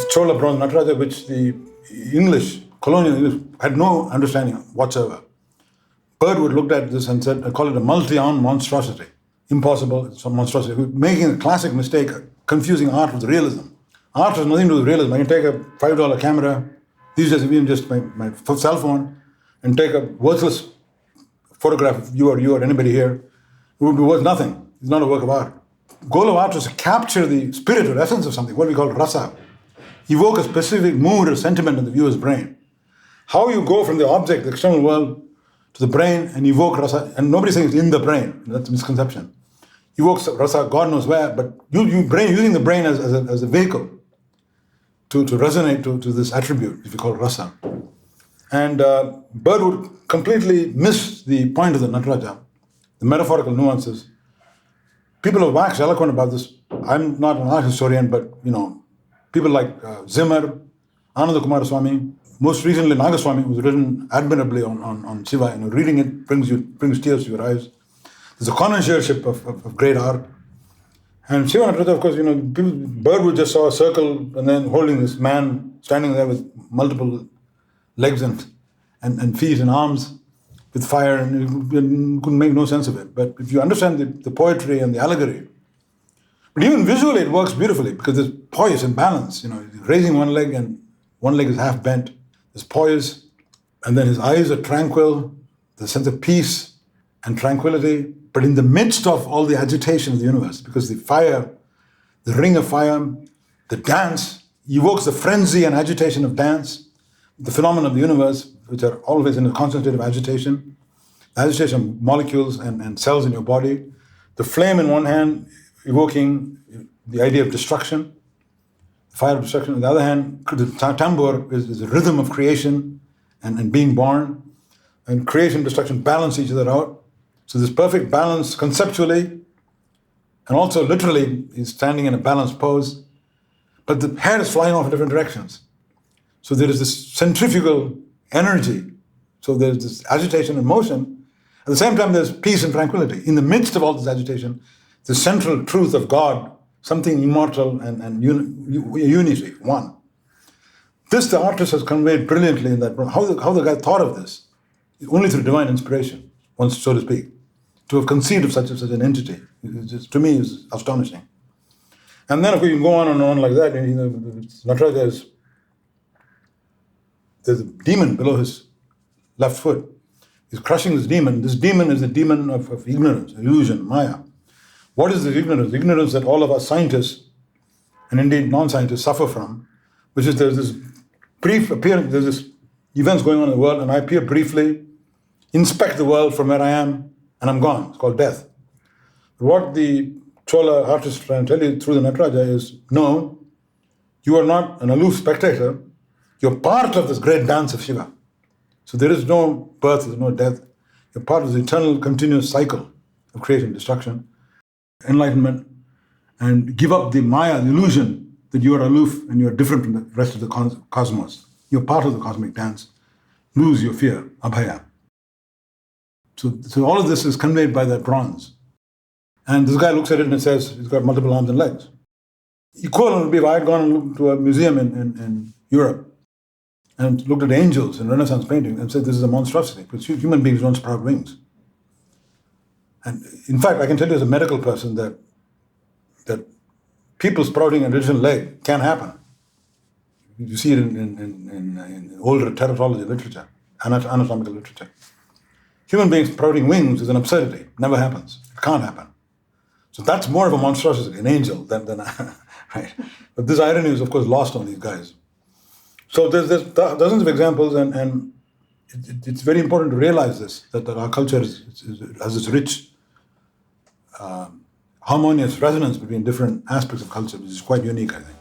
Chola Bronze Nataraja, which the English, colonial English, had no understanding whatsoever. Bird would look at this and said, I call it a multi-armed monstrosity. Impossible, it's a monstrosity. Making a classic mistake, confusing art with realism. Art has nothing to do with realism. I can take a $5 camera, these days even just my cell phone, and take a worthless photograph of you or anybody here. It would be worth nothing. It's not a work of art. Goal of art is to capture the spirit or essence of something, what we call rasa. Evoke a specific mood or sentiment in the viewer's brain. How you go from the object, the external world, to the brain and evoke rasa, and nobody's saying it's in the brain. That's a misconception. Evokes rasa, God knows where, but using the brain as a vehicle to resonate to this attribute, if you call it rasa. And Bird would completely miss the point of the Nataraja, the metaphorical nuances. People have waxed eloquent about this. I'm not an art historian, but people like Zimmer, Ananda Kumaraswamy, most recently Nagaswamy, who's written admirably on Shiva. Reading it brings tears to your eyes. There's a connoisseurship of great art. And Shiva Nataraja, of course, Bird would just saw a circle and then holding this man standing there with multiple legs and feet and arms with fire, and you couldn't make no sense of it. But if you understand the poetry and the allegory, but even visually it works beautifully because there's poise and balance. Raising one leg and one leg is half bent. There's poise, and then his eyes are tranquil, the sense of peace and tranquility, but in the midst of all the agitation of the universe, because the fire, the ring of fire, the dance evokes the frenzy and agitation of dance, the phenomena of the universe, which are always in a constant state of agitation, the agitation of molecules and cells in your body, the flame in one hand evoking the idea of destruction, fire of destruction. On the other hand, the tambour is a rhythm of creation and being born, and creation and destruction balance each other out. So this perfect balance conceptually, and also literally, he's standing in a balanced pose, but the hair is flying off in different directions. So there is this centrifugal energy. So there's this agitation and motion. At the same time, there's peace and tranquility. In the midst of all this agitation, the central truth of God, something immortal and unity, one. This the artist has conveyed brilliantly in that. How the guy thought of this, only through divine inspiration, once so to speak, to have conceived of such an entity, to me is astonishing. And then if we can go on and on like that, Nataraja there's a demon below his left foot. He's crushing this demon. This demon is the demon of ignorance, illusion, maya. What is this ignorance? Ignorance that all of us scientists, and indeed non-scientists, suffer from, which is there's this brief appearance, there's this events going on in the world, and I appear briefly, inspect the world from where I am, and I'm gone. It's called death. What the Chola artist is trying to tell you through the Nataraja is, no, you are not an aloof spectator. You're part of this great dance of Shiva. So there is no birth, there's no death. You're part of the eternal, continuous cycle of creation, destruction, enlightenment, and give up the maya, the illusion that you are aloof and you are different from the rest of the cosmos. You're part of the cosmic dance. Lose your fear, abhaya. So all of this is conveyed by that bronze. And this guy looks at it and says, he's got multiple arms and legs. Equivalent would be if I had gone to a museum in Europe and looked at angels in Renaissance painting and said this is a monstrosity, because human beings don't sprout wings. And in fact, I can tell you as a medical person that people sprouting an additional leg can happen. You see it in older teratology literature, anatomical literature. Human beings sprouting wings is an absurdity. Never happens. It can't happen. So that's more of a monstrosity, an angel, than right? But this irony is, of course, lost on these guys. So there's dozens of examples, and it's very important to realize this, that our culture has this rich, harmonious resonance between different aspects of culture, which is quite unique, I think.